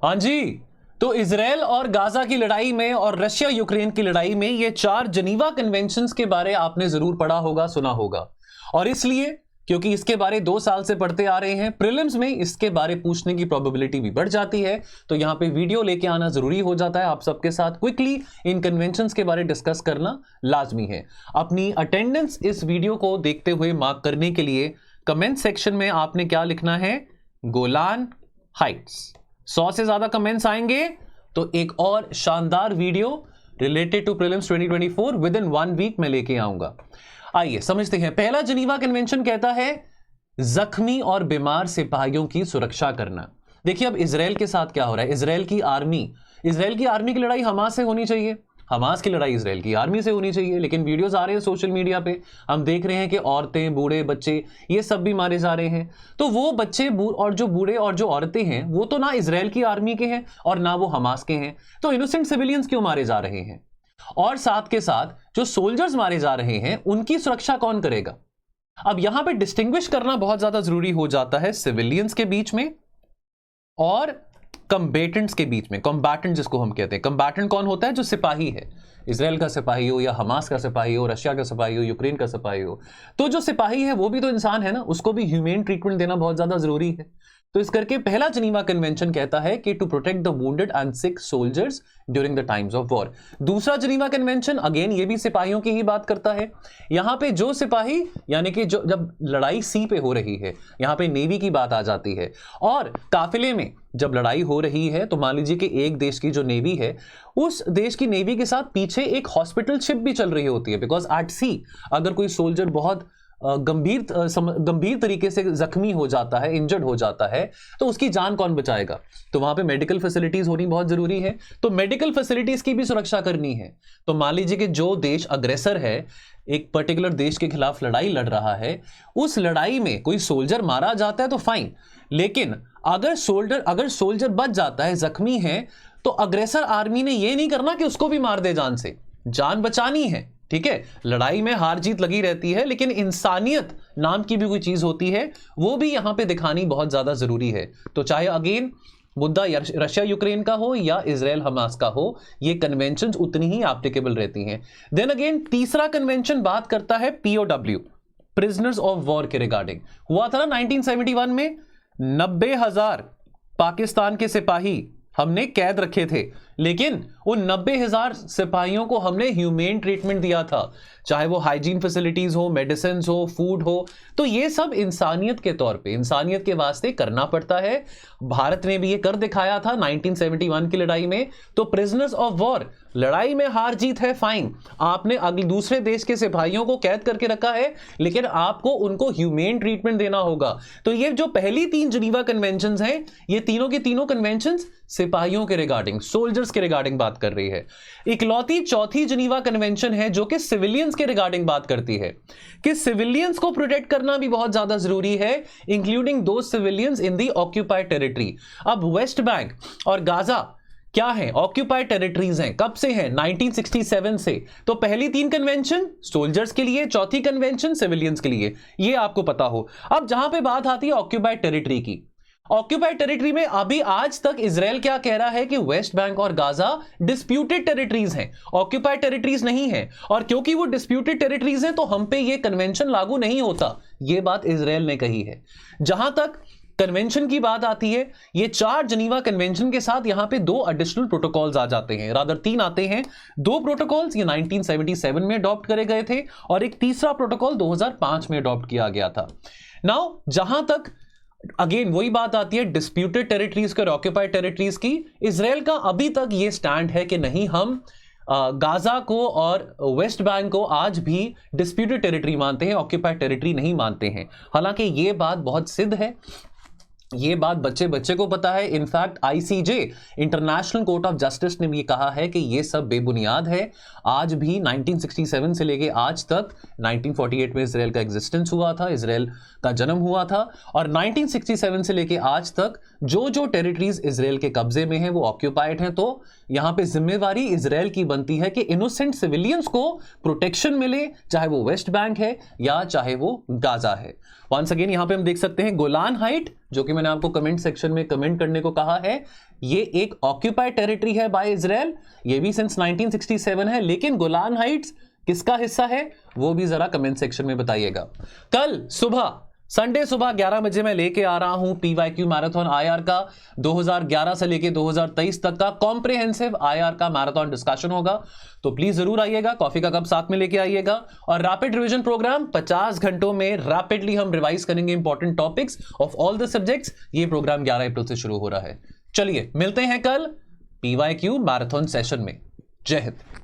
हाँ जी, तो इजराइल और गाजा की लड़ाई में और रशिया यूक्रेन की लड़ाई में ये 4 जनीवा कन्वेंशंस के बारे आपने जरूर पढ़ा होगा, सुना होगा। और इसलिए क्योंकि इसके बारे 2 साल से पढ़ते आ रहे हैं, प्रीलिम्स में इसके बारे पूछने की प्रोबेबिलिटी भी बढ़ जाती है, तो यहां पे वीडियो लेके आना जरूरी हो जाता है। आप सबके साथ क्विकली इन कन्वेंशंस के बारे डिस्कस करना लाजमी है। अपनी अटेंडेंस इस वीडियो को देखते हुए मार्क करने के लिए कमेंट सेक्शन में आपने क्या लिखना है? Golan Heights. 100 से ज्यादा कमेंट्स आएंगे तो एक और शानदार video related to prelims 2024 within 1 week में लेके आऊंगा। आइए समझते हैं। पहला जनीवा कन्वेंशन कहता है जख्मी और बीमार सिपाहियों की सुरक्षा करना। देखिए अब इजराइल के साथ क्या हो रहा है। इजराइल की आर्मी की लड़ाई हमास से होनी चाहिए, हमास की लड़ाई इजराइल की आर्मी से होनी चाहिए, लेकिन वीडियोस आ रहे हैं सोशल मीडिया पे, हम देख रहे हैं कि औरतें, बूढ़े, बच्चे ये सब भी मारे जा रहे हैं। तो वो बच्चे और जो बूढ़े और जो औरतें हैं वो तो ना इजराइल की आर्मी के हैं और ना वो हमास के हैं, तो इनोसेंट सिविलियंस क्यों मारे जा रहे हैं? और साथ के साथ जो सोल्जर्स मारे जा रहे हैं उनकी सुरक्षा कौन करेगा? अब यहां पे डिस्टिंग्विश करना बहुत ज्यादा जरूरी हो जाता है सिविलियंस के बीच में और कम्बेटेंट्स के बीच में। कॉम्बैटेंट जिसको हम कहते हैं, कम्बैटेंट कौन होता है? जो सिपाही है, इजराइल का सिपाही हो या हमास का सिपाही हो, रशिया का सिपाही हो, यूक्रेन का सिपाही हो, तो जो सिपाही है वो भी तो इंसान है ना, उसको भी ह्यूमेन ट्रीटमेंट देना बहुत ज्यादा जरूरी है। तो इस करके पहला जनीवा कन्वेंशन कहता है कि to protect the wounded and sick soldiers during the times of war. दूसरा जनीवा कन्वेंशन अगेन ये भी सिपाहियों की ही बात करता है। यहां पे जो सिपाही, यानी कि जो जब लड़ाई सी पे हो रही है, यहां पे नेवी की बात आ जाती है, और काफिले में जब लड़ाई हो रही है तो मान लीजिए कि एक देश की जो नेवी है, उस देश की नेवी के साथ पीछे एक हॉस्पिटल शिप भी चल रही होती है, बिकॉज एट सी अगर कोई सोल्जर बहुत गंभीर तरीके से जख्मी हो जाता है, इंजर्ड हो जाता है, तो उसकी जान कौन बचाएगा? तो वहां पे मेडिकल फैसिलिटीज होनी बहुत जरूरी है। तो मेडिकल फैसिलिटीज की भी सुरक्षा करनी है। तो मान लीजिए कि जो देश अग्रेसर है, एक पर्टिकुलर देश के खिलाफ लड़ाई लड़ रहा है, उस लड़ाई में कोई सोल्जर मारा जाता है तो फाइन, लेकिन अगर सोल्जर बच जाता है, जख्मी है, तो अग्रेसर आर्मी ने यह नहीं करना कि उसको भी मार दे, जान बचानी है। ठीक है, लड़ाई में हार जीत लगी रहती है, लेकिन इंसानियत नाम की भी कोई चीज होती है, वो भी यहां पे दिखानी बहुत ज्यादा जरूरी है। तो चाहे अगेन मुद्दा रशिया यूक्रेन का हो या इजराइल हमास का हो, ये कन्वेंशंस उतनी ही एप्लीकेबल रहती हैं। देन अगेन तीसरा कन्वेंशन बात करता है पीओडब्ल्यू, प्रिजनर्स ऑफ वॉर के रिगार्डिंग। हुआ था ना 1971 में 90,000 पाकिस्तान के सिपाही हमने कैद रखे थे, लेकिन उन 90,000 सिपाहियों को हमने ह्यूमेन ट्रीटमेंट दिया था, चाहे वो हाइजीन फैसिलिटीज हो, मेडिसिन हो, फूड हो। तो ये सब इंसानियत के तौर पे, इंसानियत के वास्ते करना पड़ता है। भारत ने भी ये कर दिखाया था 1971 की लड़ाई में। तो प्रिजनर्स ऑफ वॉर, लड़ाई में हार जीत है फाइन, आपने अगले दूसरे देश के सिपाहियों को कैद करके रखा है, लेकिन आपको उनको ह्यूमेन ट्रीटमेंट देना होगा। तो ये जो पहली 3 जिनीवा कन्वेंशंस हैं, ये तीनों के तीनों कन्वेंशंस सिपाहियों के रिगार्डिंग, सोल्जर्स के रिगार्डिंग बात कर रही है। इकलौती चौथी जिनीवा कन्वेंशन है जो कि सिविलियंस के रिगार्डिंग बात करती है कि सिविलियंस को प्रोटेक्ट करना भी बहुत ज्यादा जरूरी है, इंक्लूडिंग दो सिविलियंस इन दी ऑक्यूपाइड टेरिटरी। अब वेस्ट बैंक और गाजा क्या है? ऑक्यूपाइड टेरिटरीज हैं। कब से हैं? 1967 से। तो पहली 3 कन्वेंशन सोल्जर्स के लिए, चौथी कन्वेंशन सिविलियंस के लिए, ये आपको पता हो। अब जहां पे बात आती है ऑक्यूपाइड टेरिटरी की, ऑक्यूपाइड टेरिटरी में अभी आज तक इजराइल क्या कह रहा है कि वेस्ट बैंक और गाजा डिस्प्यूटेड टेरिटरीज हैं, ऑक्यूपाइड टेरिटरीज नहीं है, और क्योंकि वो डिस्प्यूटेड टेरिटरीज हैं तो हम पे ये कन्वेंशन लागू नहीं होता, ये बात इजराइल ने कही है। जहां तक कन्वेंशन की बात आती है, ये 4 जिनीवा कन्वेंशन के साथ यहां पे 2 एडिशनल प्रोटोकॉल्स आ जाते हैं, रादर 3 आते हैं। 2 प्रोटोकॉल्स ये 1977 में अडॉप्ट करे गए थे और एक तीसरा प्रोटोकॉल 2005 में अडॉप्ट किया गया था। नाउ जहां तक अगेन वही बात आती है डिस्प्यूटेड टेरिटरीज और ऑक्यूपाइड टेरिटरीज की, इजराइल का अभी तक ये स्टैंड है कि नहीं, हम गाजा को और वेस्ट बैंक को आज भी डिस्प्यूटेड टेरिटरी मानते हैं, ऑक्यूपाइड टेरिटरी नहीं मानते हैं। हालांकि ये बात बहुत सिद्ध है, ये बात बच्चे बच्चे को पता है। In fact ICJ, international court of justice ने भी कहा है कि ये सब बेबुनियाद है। आज भी 1967 से लेके आज तक, 1948 में इजराइल का एग्जिस्टेंस हुआ था, इजराइल का जन्म हुआ था, और 1967 से लेके आज तक जो जो टेरिटरीज इजराइल के कब्जे में हैं वो ऑक्यूपाइड हैं, तो यहां पे जिम्मेवारी इजराइल की बनती है कि इनोसेंट सिविलियंस को प्रोटेक्शन मिले, चाहे वो वेस्ट बैंक है या चाहे वो गाजा है। वंस अगेन यहां पे हम देख सकते हैं गोलान हाइट, जो कि मैंने आपको कमेंट सेक्शन में कमेंट करने को कहा है, ये एक ऑक्यूपाइड टेरिटरी है बाय इजराइल, ये भी सिंस 1967 है, लेकिन गोलान हाइट्स किसका हिस्सा है वो भी जरा कमेंट सेक्शन में बताइएगा। कल सुबह संडे सुबह 11 बजे मैं लेके आ रहा हूं PYQ मैराथन IR का 2011 से लेके 2023 तक का कॉम्प्रिहेंसिव IR का मैराथन डिस्कशन होगा, तो प्लीज जरूर आइएगा, कॉफी का कप साथ में लेके आइएगा। और रैपिड रिवीजन प्रोग्राम 50 घंटों में रैपिडली हम रिवाइज करेंगे important topics of all the subjects. ये प्रोग्राम 11 अप्रैल से शुरू हो रहा है। चलिए मिलते हैं कल PYQ मैराथन सेशन में। जय हिंद।